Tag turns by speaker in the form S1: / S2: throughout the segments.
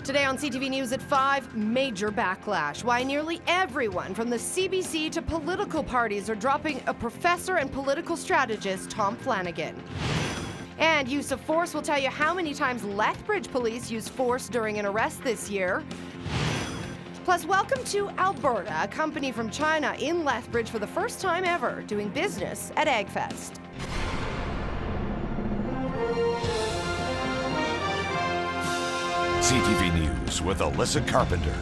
S1: Today on CTV News at 5, major backlash. Why nearly everyone from the CBC to political parties are dropping a professor and political strategist, Tom Flanagan. And use of force will tell you how many times Lethbridge police used force during an arrest this year. Plus, welcome to Alberta, a company from China in Lethbridge for the first time ever doing business at AgFest.
S2: CTV News with Alyssa Carpenter.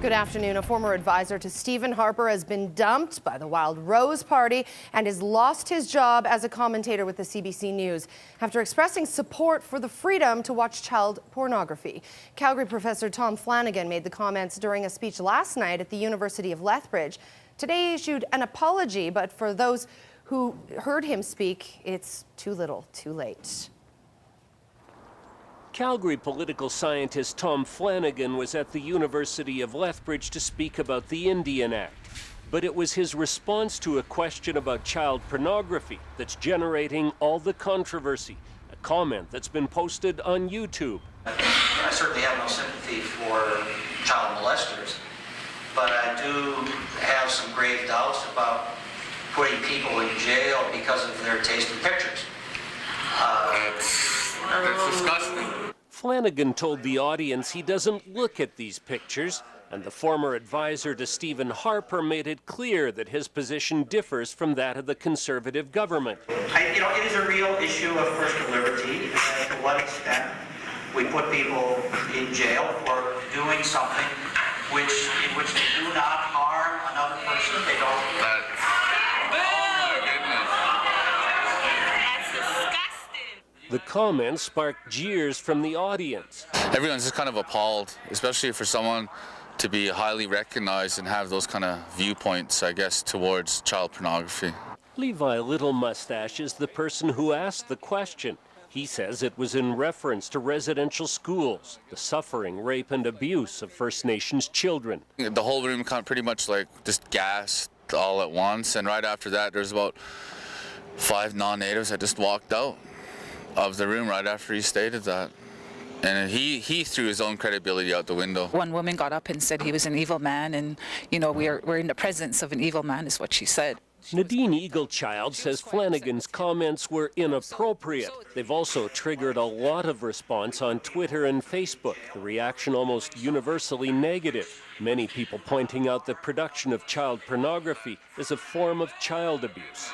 S1: Good afternoon. A former advisor to Stephen Harper has been dumped by the Wild Rose Party and has lost his job as a commentator with the CBC News after expressing support for the freedom to watch child pornography. Calgary professor Tom Flanagan made the comments during a speech last night at the University of Lethbridge. Today he issued an apology, but for those who heard him speak, it's too little, too late.
S3: Calgary political scientist Tom Flanagan was at the University of Lethbridge to speak about the Indian Act. But it was his response to a question about child pornography that's generating all the controversy, a comment that's been posted on YouTube.
S4: I certainly have no sympathy for child molesters, but I do have some grave doubts about putting people in jail because of their taste in pictures.
S5: That's disgusting.
S3: Flanagan told the audience he doesn't look at these pictures, and the former advisor to Stephen Harper made it clear that his position differs from that of the Conservative government.
S4: It is a real issue of First Liberty, to what extent we put people in jail for doing something in which they do not harm another person. They don't.
S3: The comments sparked jeers from the audience.
S5: Everyone's just kind of appalled, especially for someone to be highly recognized and have those kind of viewpoints, I guess, towards child pornography.
S3: Levi Little Mustache is the person who asked the question. He says it was in reference to residential schools, the suffering, rape, and abuse of First Nations children.
S5: The whole room kind of pretty much like just gasped all at once, and right after that, there's about 5 non-natives that just walked out of the room right after he stated that. And he threw his own credibility out the window.
S6: One woman got up and said he was an evil man, and, we're in the presence of an evil man, is what she said.
S3: Nadine Eaglechild says Flanagan's comments were inappropriate. They've also triggered a lot of response on Twitter and Facebook, the reaction almost universally negative. Many people pointing out that production of child pornography is a form of child abuse.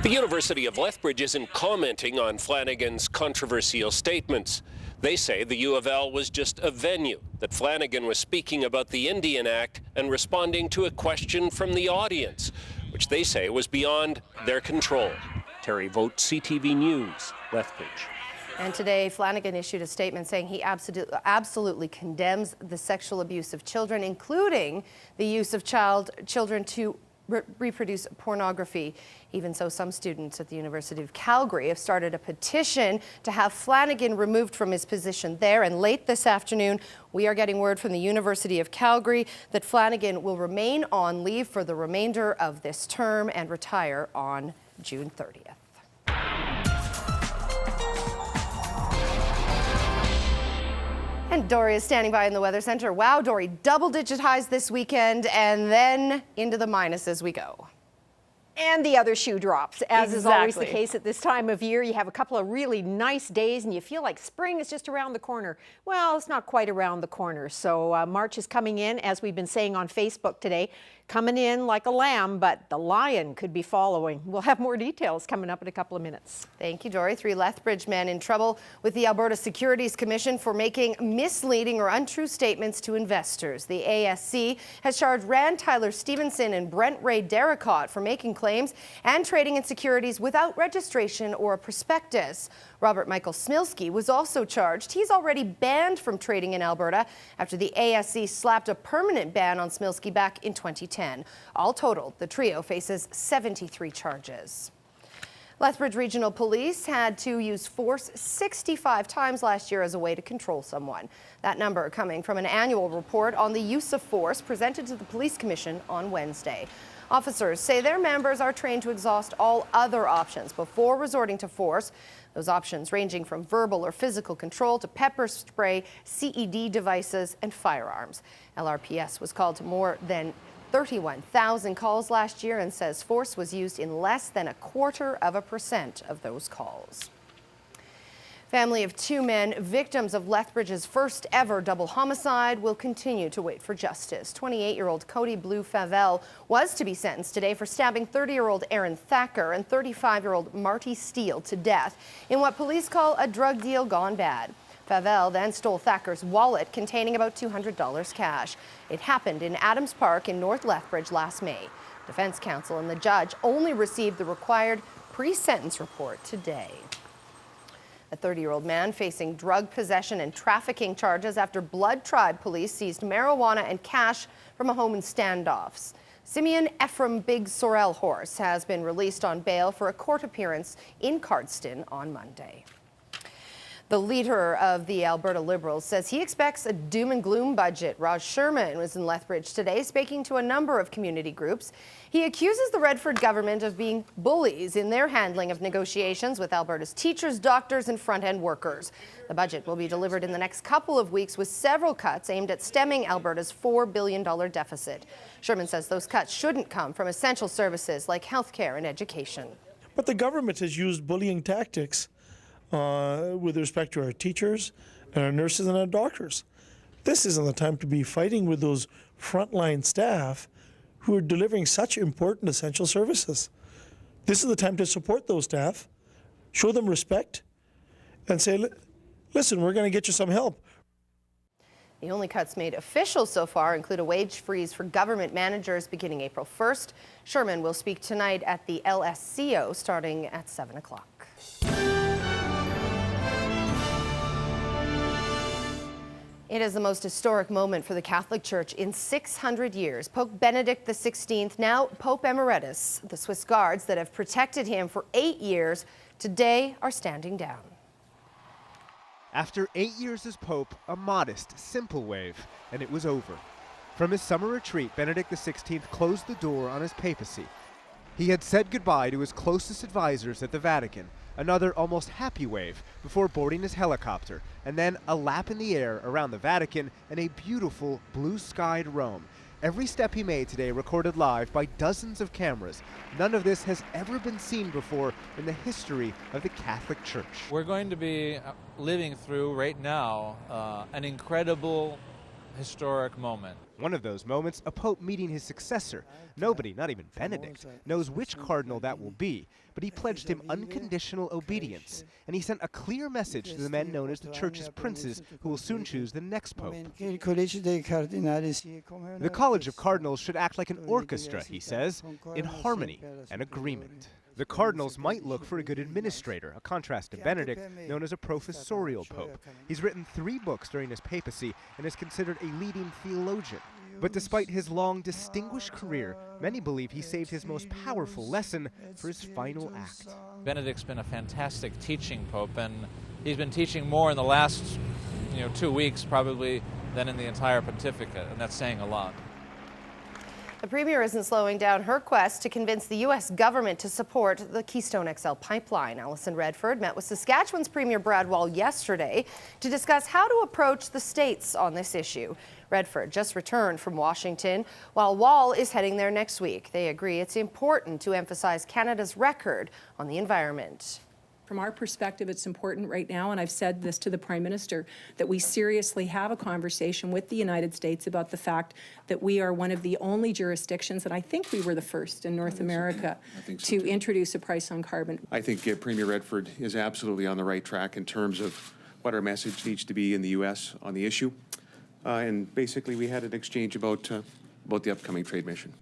S3: The University of Lethbridge isn't commenting on Flanagan's controversial statements. They say the U of L was just a venue, that Flanagan was speaking about the Indian Act and responding to a question from the audience, which they say was beyond their control. Terry Vogt, CTV News, Lethbridge.
S1: And today, Flanagan issued a statement saying he absolutely condemns the sexual abuse of children, including the use of children to reproduce pornography. Even so, some students at the University of Calgary have started a petition to have Flanagan removed from his position there. And late this afternoon, we are getting word from the University of Calgary that Flanagan will remain on leave for the remainder of this term and retire on June 30th. And Dory is standing by in the Weather Center. Wow, Dory, double-digit highs this weekend, and then into the minuses we go.
S7: And the other shoe drops, as is always the
S1: Exactly.
S7: case at this time of year. You have a couple of really nice days and you feel like spring is just around the corner. Well, it's not quite around the corner. So March is coming in, as we've been saying on Facebook today, coming in like a lamb, but the lion could be following. We'll have more details coming up in a couple of minutes.
S1: Thank you, Dory. 3 Lethbridge men in trouble with the Alberta Securities Commission for making misleading or untrue statements to investors. The ASC has charged Rand Tyler Stevenson and Brent Ray Derricott for making claims and trading in securities without registration or a prospectus. Robert Michael Smilsky was also charged. He's already banned from trading in Alberta after the ASC slapped a permanent ban on Smilsky back in 2010. All totaled, the trio faces 73 charges. Lethbridge Regional Police had to use force 65 times last year as a way to control someone. That number coming from an annual report on the use of force presented to the Police Commission on Wednesday. Officers say their members are trained to exhaust all other options before resorting to force. Those options ranging from verbal or physical control to pepper spray, CED devices, and firearms. LRPS was called to more than 31,000 calls last year and says force was used in less than 0.25% of those calls. Family of two men, victims of Lethbridge's first ever double homicide, will continue to wait for justice. 28-year-old Cody Blue Favel was to be sentenced today for stabbing 30-year-old Aaron Thacker and 35-year-old Marty Steele to death in what police call a drug deal gone bad. Favel then stole Thacker's wallet containing about $200 cash. It happened in Adams Park in North Lethbridge last May. Defense counsel and the judge only received the required pre-sentence report today. A 30-year-old man facing drug possession and trafficking charges after Blood Tribe police seized marijuana and cash from a home in standoffs. Simeon Ephraim Big Sorrel Horse has been released on bail for a court appearance in Cardston on Monday. The leader of the Alberta Liberals says he expects a doom and gloom budget. Raj Sherman was in Lethbridge today speaking to a number of community groups. He accuses the Redford government of being bullies in their handling of negotiations with Alberta's teachers, doctors, and front-end workers. The budget will be delivered in the next couple of weeks with several cuts aimed at stemming Alberta's $4 billion deficit. Sherman says those cuts shouldn't come from essential services like healthcare and education.
S8: But the government has used bullying tactics with respect to our teachers and our nurses and our doctors. This isn't the time to be fighting with those frontline staff who are delivering such important essential services. This is the time to support those staff, show them respect, and say, listen, we're going to get you some help.
S1: The only cuts made official so far include a wage freeze for government managers beginning April 1st. Sherman will speak tonight at the LSCO starting at 7 o'clock. It is the most historic moment for the Catholic Church in 600 years. Pope Benedict XVI, now Pope Emeritus, the Swiss guards that have protected him for 8 years, today are standing down.
S9: After 8 years as Pope, a modest, simple wave, and it was over. From his summer retreat, Benedict XVI closed the door on his papacy. He had said goodbye to his closest advisors at the Vatican, another almost happy wave before boarding his helicopter, and then a lap in the air around the Vatican and a beautiful blue-skied Rome. Every step he made today recorded live by dozens of cameras. None of this has ever been seen before in the history of the Catholic Church.
S10: We're going to be living through right now an incredible historic moment.
S9: One of those moments, a pope meeting his successor. Nobody, not even Benedict, knows which cardinal that will be, but he pledged him unconditional obedience, and he sent a clear message to the men known as the Church's princes, who will soon choose the next pope. The College of Cardinals should act like an orchestra, he says, in harmony and agreement. The cardinals might look for a good administrator, a contrast to Benedict, known as a professorial pope. He's written 3 books during his papacy and is considered a leading theologian. But despite his long, distinguished career, many believe he saved his most powerful lesson for his final act.
S10: Benedict's been a fantastic teaching pope, and he's been teaching more in the last 2 weeks probably than in the entire pontificate, and that's saying a lot.
S1: The Premier isn't slowing down her quest to convince the U.S. government to support the Keystone XL pipeline. Alison Redford met with Saskatchewan's Premier Brad Wall yesterday to discuss how to approach the states on this issue. Redford just returned from Washington, while Wall is heading there next week. They agree it's important to emphasize Canada's record on the environment.
S11: From our perspective, it's important right now, and I've said this to the Prime Minister, that we seriously have a conversation with the United States about the fact that we are one of the only jurisdictions, and I think we were the first in North America to introduce a price on carbon.
S12: I think Premier Redford is absolutely on the right track in terms of what our message needs to be in the U.S. on the issue. And basically, we had an exchange about the upcoming trade mission.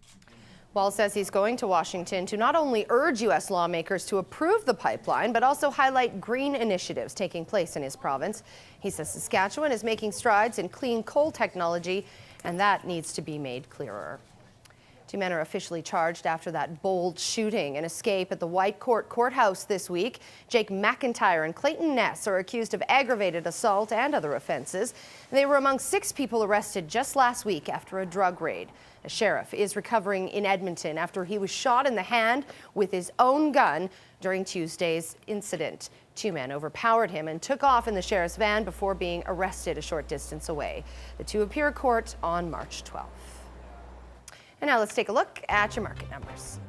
S1: Wall says he's going to Washington to not only urge U.S. lawmakers to approve the pipeline, but also highlight green initiatives taking place in his province. He says Saskatchewan is making strides in clean coal technology, and that needs to be made clearer. 2 men are officially charged after that bold shooting and escape at the White Court Courthouse this week. Jake McIntyre and Clayton Ness are accused of aggravated assault and other offenses. They were among 6 people arrested just last week after a drug raid. A sheriff is recovering in Edmonton after he was shot in the hand with his own gun during Tuesday's incident. Two men overpowered him and took off in the sheriff's van before being arrested a short distance away. The two appear in court on March 12th. And now let's take a look at your market numbers.